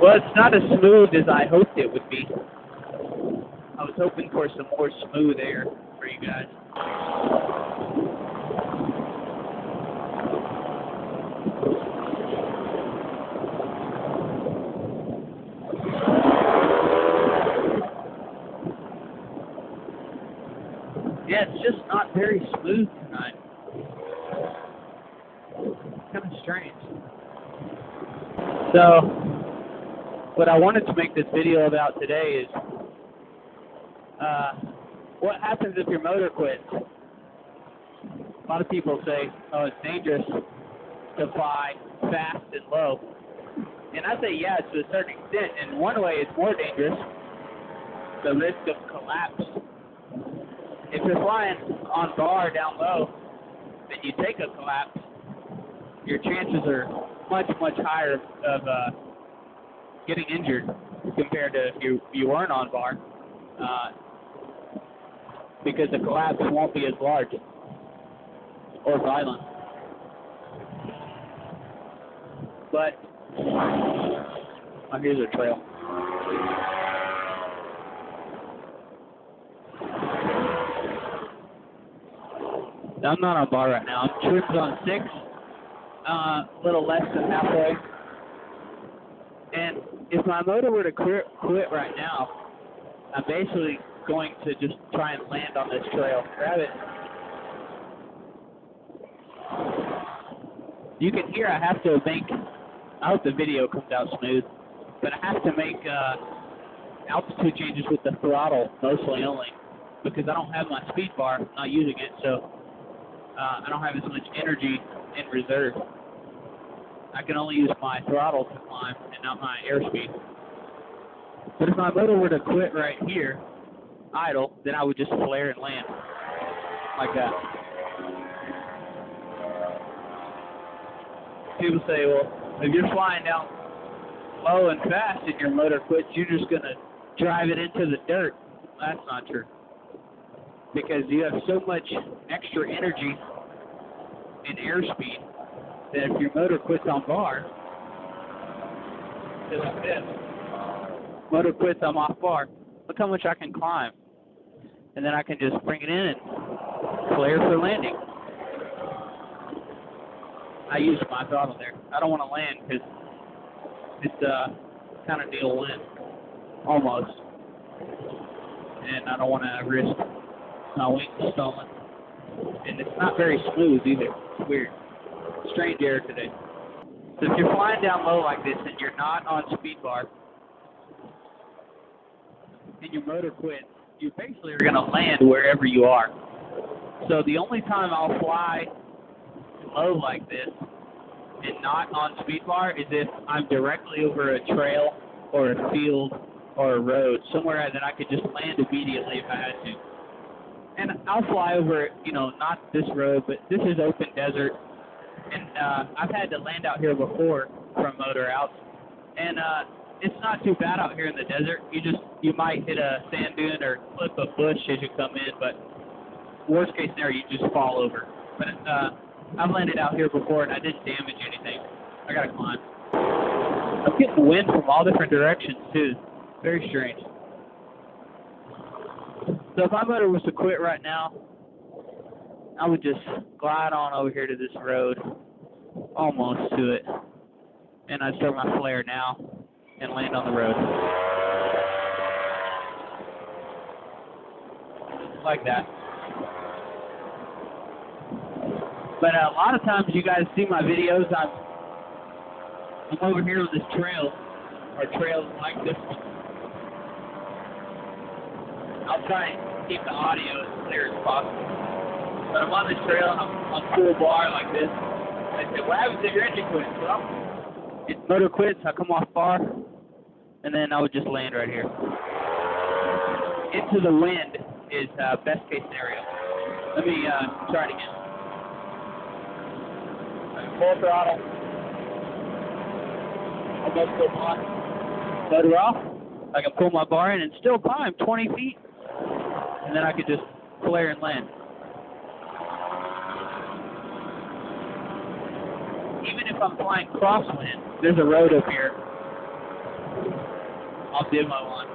Well, it's not as smooth as I hoped it would be. I was hoping for some more smooth air for you guys. Yeah, it's just not very smooth tonight. Kind of strange. So, what I wanted to make this video about today is what happens if your motor quits. A lot of people say, oh, it's dangerous to fly fast and low. And I say, yeah, to a certain extent. In one way, it's more dangerous, the risk of collapse. If you're flying on bar down low, then you take a collapse, your chances are much, much higher of getting injured compared to if you weren't on bar, because the collapse won't be as large or violent. But, oh, here's a trail. I'm not on bar right now. I'm trimmed on 6, a little less than halfway. And if my motor were to quit right now, I'm basically going to just try and land on this trail. Grab it. You can hear I have to make, I hope the video comes out smooth, but I have to make altitude changes with the throttle mostly only, because I don't have my speed bar, I'm not using it, so I don't have as much energy in reserve. I can only use my throttle to climb and not my airspeed. But if my motor were to quit right here, idle, then I would just flare and land like that. People say, well, if you're flying down low and fast and your motor quits, you're just going to drive it into the dirt. That's not true. Because you have so much extra energy in airspeed that if your motor quits on bar, just like this, motor quits, I'm off bar, look how much I can climb. And then I can just bring it in and flare for landing. I use my throttle there. I don't want to land because it's kind of needle wind, almost. And I don't want to risk my wings stolen. And it's not very smooth either. It's weird. Strange air today. So if you're flying down low like this and you're not on speed bar and your motor quits, you basically are going to land wherever you are. So the only time I'll fly low like this and not on speed bar is if I'm directly over a trail or a field or a road, somewhere that I could just land immediately if I had to. And I'll fly over, not this road, but this is open desert. And I've had to land out here before from motor outs. And it's not too bad out here in the desert. You might hit a sand dune or clip a bush as you come in, but worst case scenario, you just fall over. But I've landed out here before and I didn't damage anything. I gotta climb. I'm getting wind from all different directions too. Very strange. So if my motor was to quit right now, I would just glide on over here to this road, almost to it, and I'd start my flare now and land on the road. Like that. But a lot of times you guys see my videos, I'm over here on this trail, or trails like this one. I'll try and keep the audio as clear as possible. But I'm on this trail, I'm on full bar like this. I say, what happens if your engine quits? Well, if the motor quits, I come off bar, and then I would just land right here. Into the wind is best case scenario. Let me try it again. Full throttle. Almost full bar. Motor off. I can pull my bar in and still climb 20 feet. And then I could just flare and land. Even if I'm flying crosswind, there's a road up here. I'll demo one.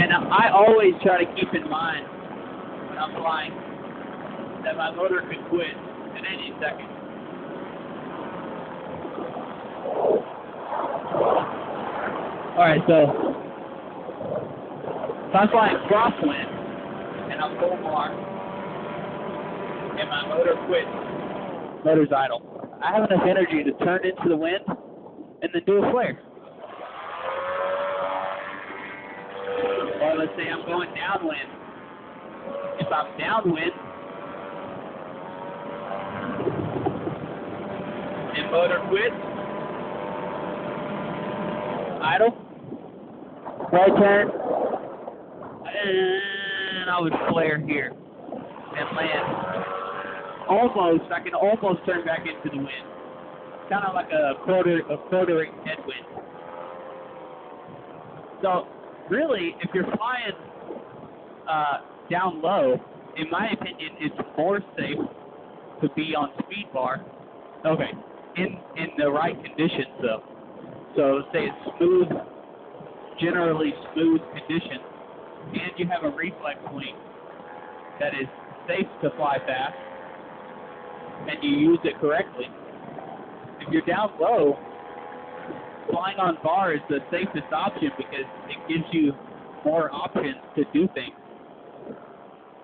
And I always try to keep in mind when I'm flying that my motor could quit at any second. Alright, so if I'm flying crosswind and I'm full bar and my motor quits, motor's idle, I have enough energy to turn into the wind and then do a flare. Or let's say I'm going downwind. If I'm downwind and motor quits, idle, right turn, and I would flare here and land. I can almost turn back into the wind. Kind of like a quartering headwind. So, really, if you're flying down low, in my opinion, it's more safe to be on speed bar. Okay, in the right conditions, though. So, say it's smooth, generally smooth conditions, and you have a reflex wing that is safe to fly fast, and you use it correctly. If you're down low, flying on bar is the safest option because it gives you more options to do things.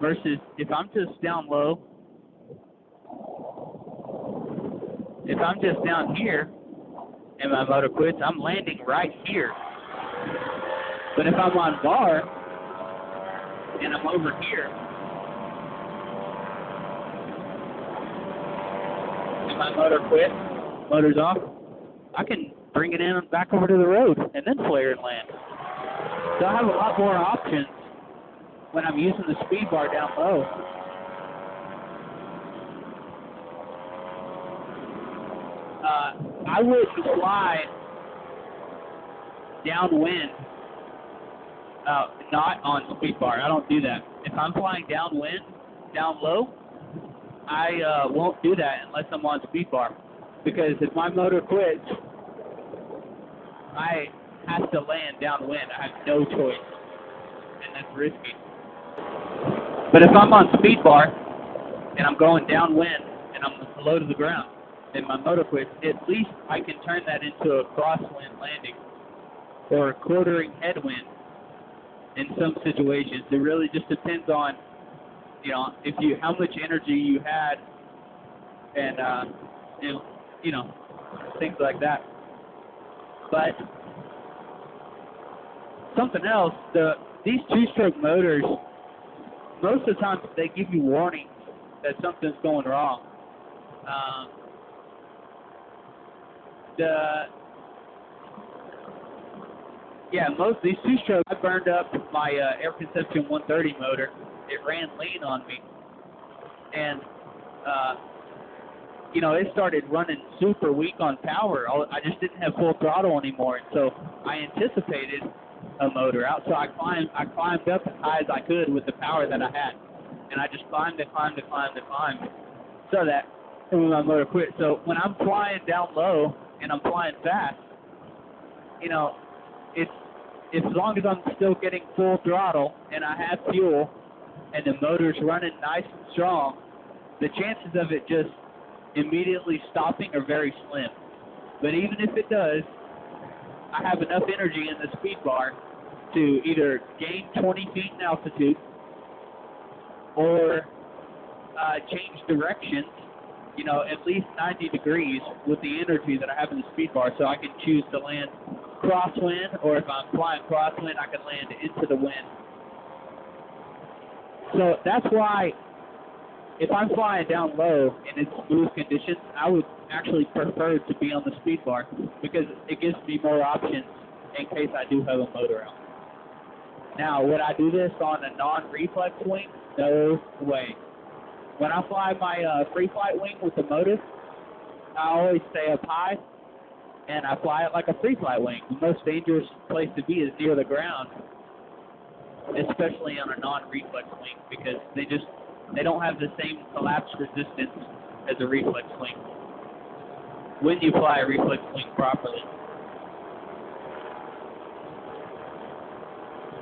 Versus if I'm just down low, if I'm just down here and my motor quits, I'm landing right here. But if I'm on bar and I'm over here, and my motor quits, motor's off, I can bring it in back over to the road and then flare and land. So I have a lot more options when I'm using the speed bar down low. I wouldn't fly downwind, not on speed bar. I don't do that. If I'm flying downwind, down low, I won't do that unless I'm on speed bar. Because if my motor quits, I have to land downwind. I have no choice, and that's risky. But if I'm on speed bar and I'm going downwind and I'm low to the ground and my motor quits, at least I can turn that into a crosswind landing or a quartering headwind in some situations. It really just depends on, how much energy you had and things like that. But something else, these two-stroke motors, most of the time they give you warnings that something's going wrong. Most of these two-stroke, I burned up my Air Conception 130 motor. It ran lean on me, and it started running super weak on power. I just didn't have full throttle anymore, and so I anticipated a motor out. So I climbed up as high as I could with the power that I had, and I just climbed, so that my motor quit. So when I'm flying down low and I'm flying fast, it's as long as I'm still getting full throttle and I have fuel and the motor's running nice and strong, the chances of it just immediately stopping are very slim. But even if it does, I have enough energy in the speed bar to either gain 20 feet in altitude or change directions, at least 90 degrees with the energy that I have in the speed bar, so I can choose to land crosswind, or if I'm flying crosswind, I can land into the wind. So that's why if I'm flying down low and it's smooth conditions, I would actually prefer to be on the speed bar because it gives me more options in case I do have a motor out. Now, would I do this on a non-reflex wing? No way. When I fly my free flight wing with the motor, I always stay up high and I fly it like a free flight wing. The most dangerous place to be is near the ground, especially on a non-reflex wing, because they don't have the same collapse resistance as a reflex wing when you fly a reflex wing properly.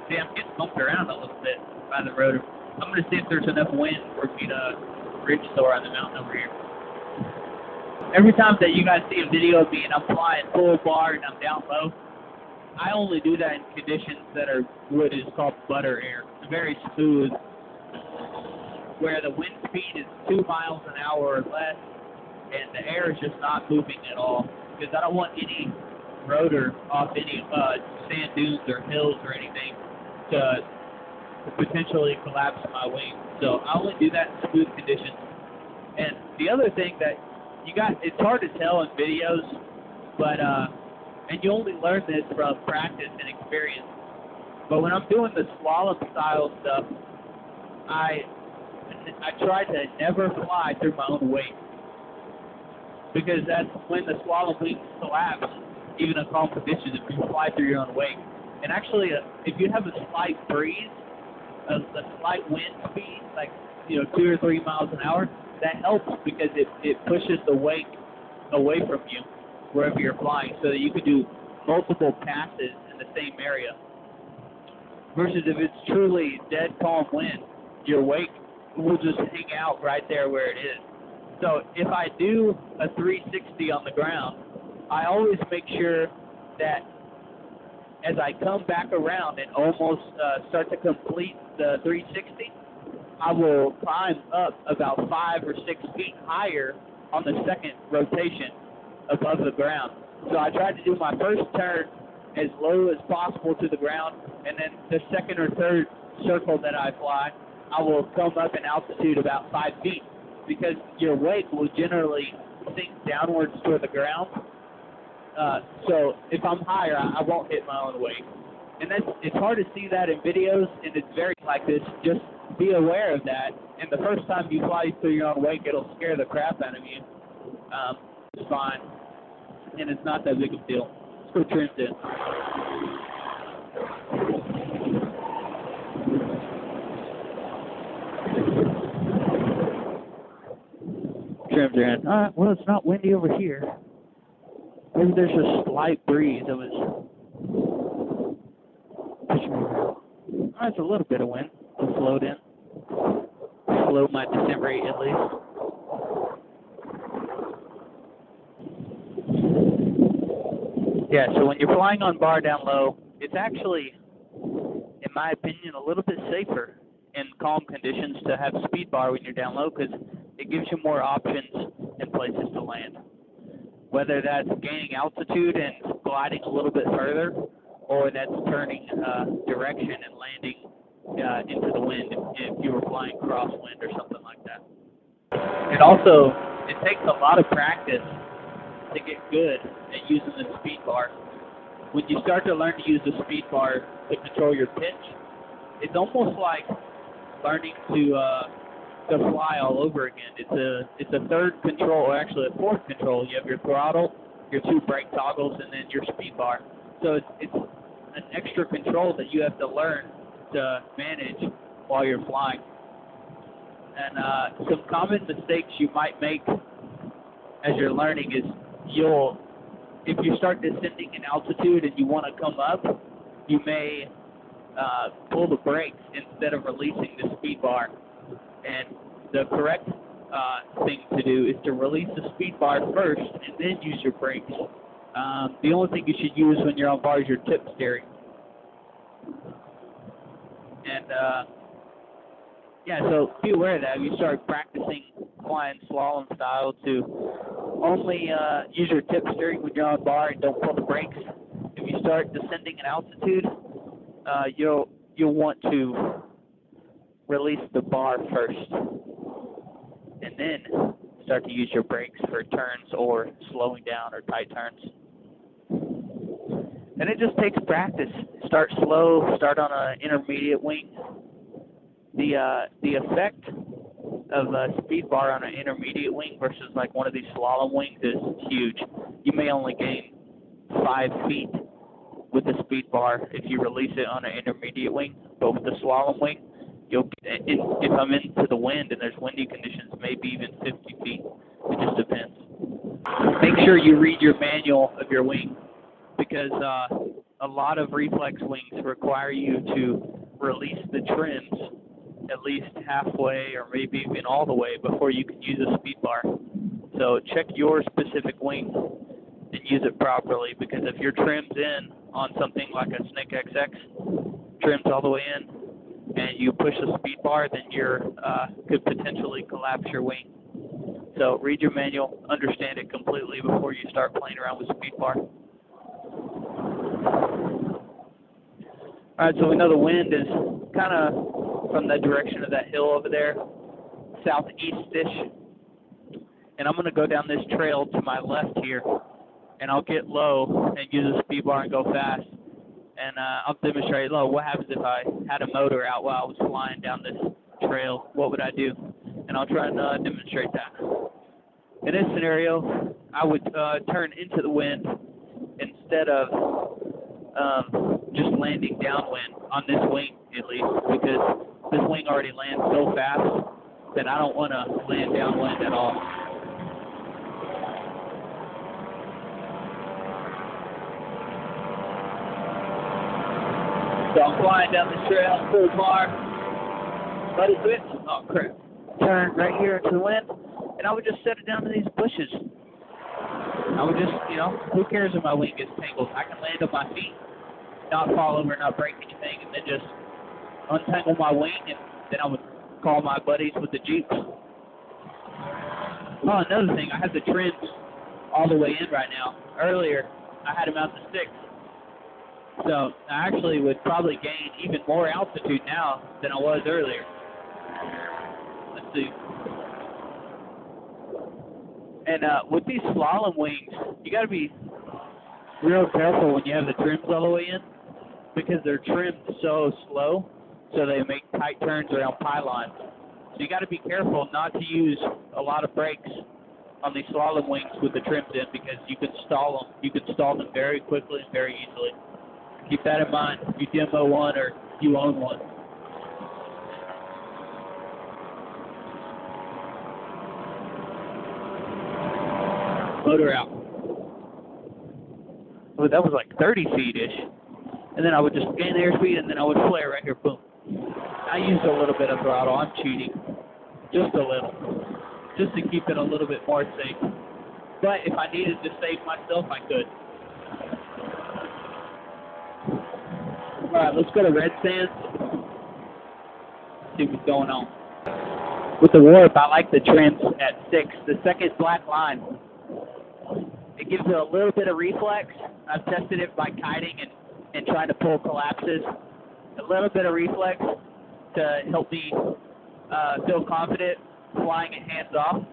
See, I'm getting bumped around a little bit by the rotor. I'm going to see if there's enough wind for me to ridge soar on the mountain over here. Every time that you guys see a video of me and I'm flying full bar and I'm down low, I only do that in conditions that are what is called butter air. It's very smooth, where the wind speed is 2 miles an hour or less, and the air is just not moving at all. Because I don't want any rotor off any sand dunes or hills or anything to potentially collapse my wing. So I only do that in smooth conditions. And the other thing that it's hard to tell in videos, but and you only learn this from practice and experience. But when I'm doing the slalom style stuff, I try to never fly through my own weight, because that's when the slalom wings collapse, even in calm conditions, if you fly through your own weight. And actually, if you have a slight breeze, a slight wind speed, like 2 or 3 miles an hour, that helps because it pushes the wake away from you wherever you're flying, so that you can do multiple passes in the same area. Versus if it's truly dead calm wind, your wake will just hang out right there where it is. So if I do a 360 on the ground, I always make sure that as I come back around and almost start to complete the 360, I will climb up about 5 or 6 feet higher on the second rotation above the ground. So I try to do my first turn as low as possible to the ground, and then the second or third circle that I fly, I will come up in altitude about 5 feet, because your wake will generally sink downwards toward the ground. So if I'm higher, I won't hit my own wake. And it's hard to see that in videos, and it's very like this. Just be aware of that. And the first time you fly through your own wake, it'll scare the crap out of you. It's fine, and it's not that big of a deal. Let's go trim in. Trims are in. All right, well, it's not windy over here. Maybe there's a slight breeze that was pushing me around. That's a little bit of wind to float in. Float my decelerate at least. Yeah, so when you're flying on bar down low, it's actually, in my opinion, a little bit safer in calm conditions to have speed bar when you're down low, because it gives you more options and places to land. Whether that's gaining altitude and gliding a little bit further, or that's turning direction and landing into the wind if you were flying crosswind or something like that. And also, it takes a lot of practice to get good at using the speed bar. When you start to learn to use the speed bar to control your pitch, it's almost like learning to fly all over again. It's a third control, or actually a fourth control. You have your throttle, your 2 brake toggles, and then your speed bar. So it's an extra control that you have to learn to manage while you're flying. And some common mistakes you might make as you're learning is if you start descending in altitude and you want to come up, you may pull the brakes instead of releasing the speed bar. And the correct thing to do is to release the speed bar first and then use your brakes. The only thing you should use when you're on bar is your tip steering. And yeah, so be aware of that. If you start practicing flying slalom style, to only use your tip steering when you're on bar and don't pull the brakes. If you start descending in altitude, you'll want to release the bar first, and then start to use your brakes for turns or slowing down or tight turns. And it just takes practice. Start slow, start on an intermediate wing. The effect of a speed bar on an intermediate wing versus like one of these slalom wings is huge. You may only gain 5 feet with the speed bar if you release it on an intermediate wing, but with the slalom wing, if I'm into the wind and there's windy conditions, maybe even 50 feet. It just depends. Make sure you read your manual of your wing, because a lot of reflex wings require you to release the trims at least halfway or maybe even all the way before you can use a speed bar. So check your specific wing and use it properly, because if your trim's in on something like a Snake XX, trims all the way in, and you push the speed bar, then you could potentially collapse your wing. So read your manual, understand it completely before you start playing around with speed bar. Alright, so we know the wind is kind of from the direction of that hill over there, southeast-ish. And I'm going to go down this trail to my left here, and I'll get low and use a speed bar and go fast. And I'll demonstrate, what happens if I had a motor out while I was flying down this trail? What would I do? And I'll try and demonstrate that. In this scenario, I would turn into the wind instead of just landing downwind on this wing, at least, because this wing already lands so fast that I don't want to land downwind at all. So I'm flying down the trail, full bar, let it switch, oh crap, turn right here into the wind, and I would just set it down to these bushes. I would just, who cares if my wing gets tangled? I can land on my feet, not fall over, not break anything, and then just untangle my wing, and then I would call my buddies with the Jeeps. Oh, another thing, I have the trims all the way in right now. Earlier, I had them out to 6. So I actually would probably gain even more altitude now than I was earlier. Let's see. And with these slalom wings, you got to be real careful when you have the trims all the way in, because they're trimmed so slow, so they make tight turns around pylons. So you got to be careful not to use a lot of brakes on these slalom wings with the trims in, because you can stall them. You can stall them very quickly and very easily. Keep that in mind if you demo one or you own one. Motor out. Well, that was like 30 feet-ish. And then I would just gain airspeed, and then I would flare right here, boom. I used a little bit of throttle. I'm cheating. Just a little. Just to keep it a little bit more safe. But if I needed to save myself, I could. Alright, let's go to Red Sands. See what's going on. With the warp, I like the trims at 6. The second black line. It gives it a little bit of reflex. I've tested it by kiting and trying to pull collapses. A little bit of reflex to help me feel confident flying it hands off,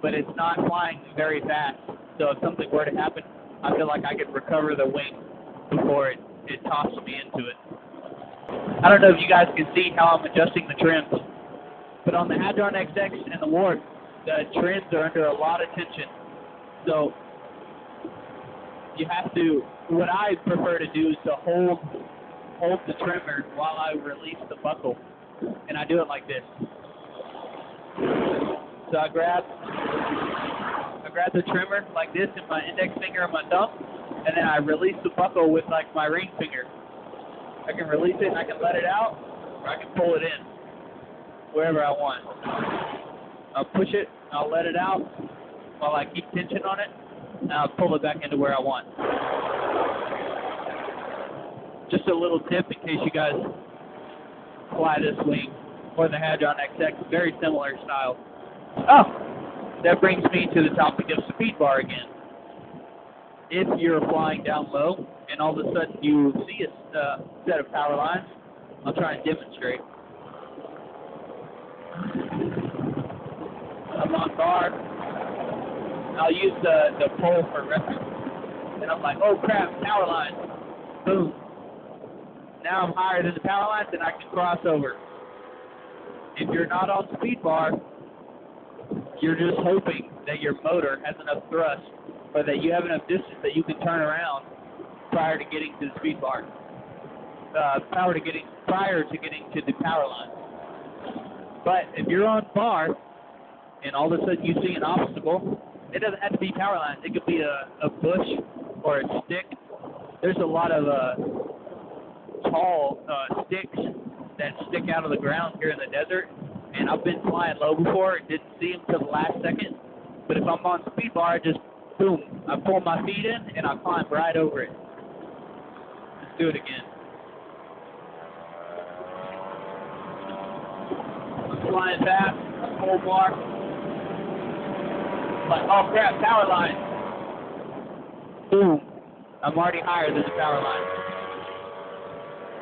but it's not flying very fast. So if something were to happen, I feel like I could recover the wing before it tosses me into it. I don't know if you guys can see how I'm adjusting the trims, but on the Hadron XX and the Warp, the trims are under a lot of tension. So you have to, what I prefer to do is to hold the trimmer while I release the buckle, and I do it like this. So I grab the trimmer like this in my index finger and my thumb, and then I release the buckle with like my ring finger. I can release it and I can let it out, or I can pull it in wherever I want. I'll push it, I'll let it out while I keep tension on it, and I'll pull it back into where I want. Just a little tip in case you guys fly this wing or the Hadron XX, very similar style. Oh, that brings me to the topic of speed bar again. If you're flying down low and all of a sudden you see a set of power lines, I'll try and demonstrate. I'm on bar. I'll use the pole for reference. And I'm like, oh crap, power lines. Boom. Now I'm higher than the power lines and I can cross over. If you're not on speed bar, you're just hoping that your motor has enough thrust or that you have enough distance that you can turn around prior to getting to the speed bar. Prior to getting to the power line. But if you're on bar and all of a sudden you see an obstacle. It doesn't have to be power lines. It could be a bush or a stick. There's a lot of tall sticks that stick out of the ground here in the desert, and I've been flying low before and didn't see them till the last second. But if I'm on speed bar, I just boom, I pull my feet in and I climb right over it. Let's do it again. I'm flying fast, full bar. Like, oh crap, power line. Boom. I'm already higher than the power line.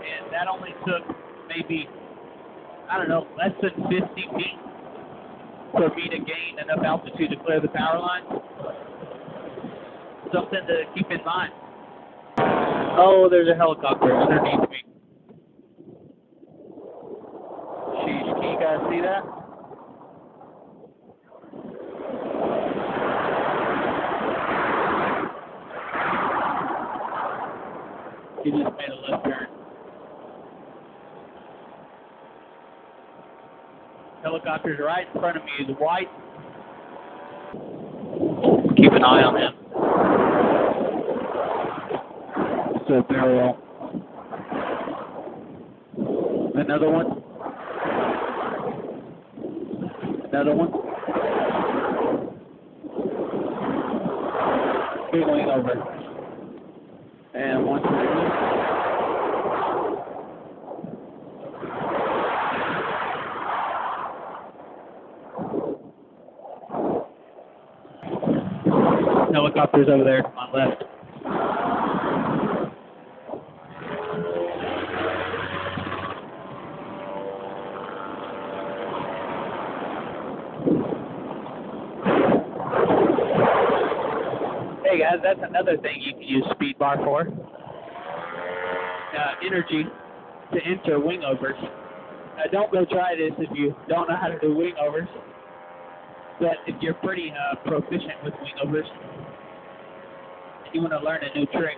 And that only took maybe, I don't know, less than 50 feet for me to gain enough altitude to clear the power line. Something to keep in mind. Oh, there's a helicopter underneath me. Sheesh, can you guys see that? He just made a left turn. Helicopter's right in front of me is white. Keep an eye on him. So burial. Another one. Another one. Big wing over. And one, two. Helicopters over there to my left. Hey guys, that's another thing you can use speed bar for. Energy to enter wingovers. Don't go try this if you don't know how to do wingovers. But if you're pretty proficient with wingovers, and you want to learn a new trick,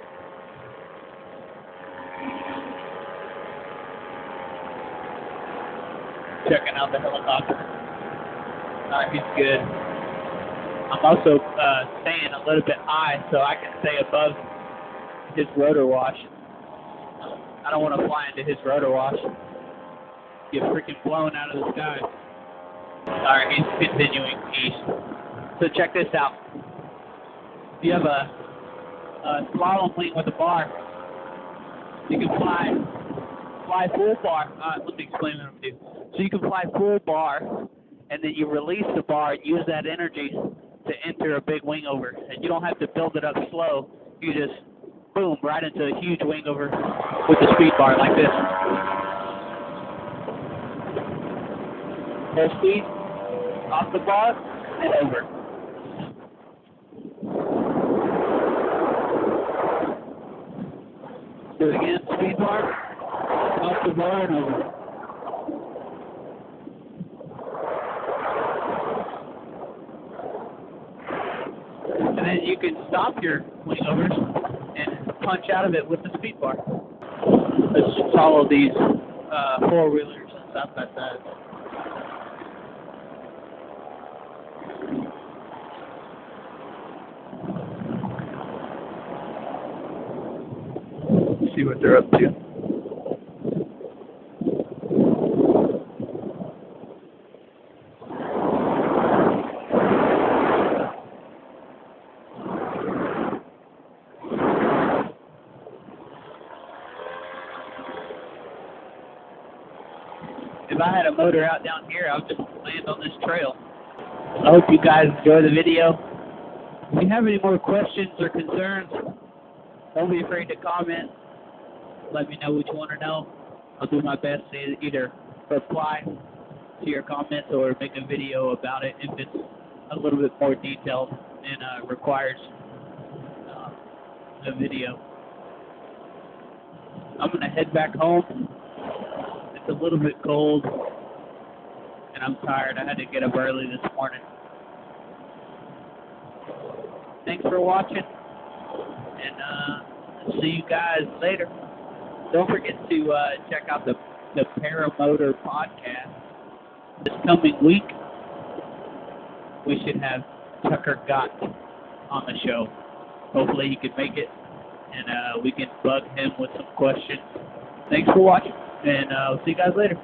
checking out the helicopter. He's good. I'm also staying a little bit high so I can stay above his rotor wash. I don't want to fly into his rotor wash. Get freaking blown out of the sky. Alright, he's continuing east. So check this out. If you have a slalom wing with a bar, you can fly full bar. Let me explain what I'm doing. So you can fly full bar, and then you release the bar and use that energy to enter a big wing over. And you don't have to build it up slow. You just, boom, right into a huge wing over with the speed bar like this. Full speed, off the bar, and over. Do it again, speed bar, off the bar, and over. And then you can stop your wing overs and punch out of it with the speed bar. Let's follow these four-wheelers and stuff like that. See what they're up to. If I had a motor out down here, I would just land on this trail. I hope you guys enjoy the video. If you have any more questions or concerns, don't be afraid to comment. Let me know what you want to know. I'll do my best to either reply to your comments or make a video about it if it's a little bit more detailed and requires a video. I'm going to head back home. It's a little bit cold, and I'm tired. I had to get up early this morning. Thanks for watching, and see you guys later. Don't forget to check out the Paramotor podcast this coming week. we should have Tucker Gott on the show. Hopefully he can make it, and we can bug him with some questions. Thanks for watching, and I'll see you guys later.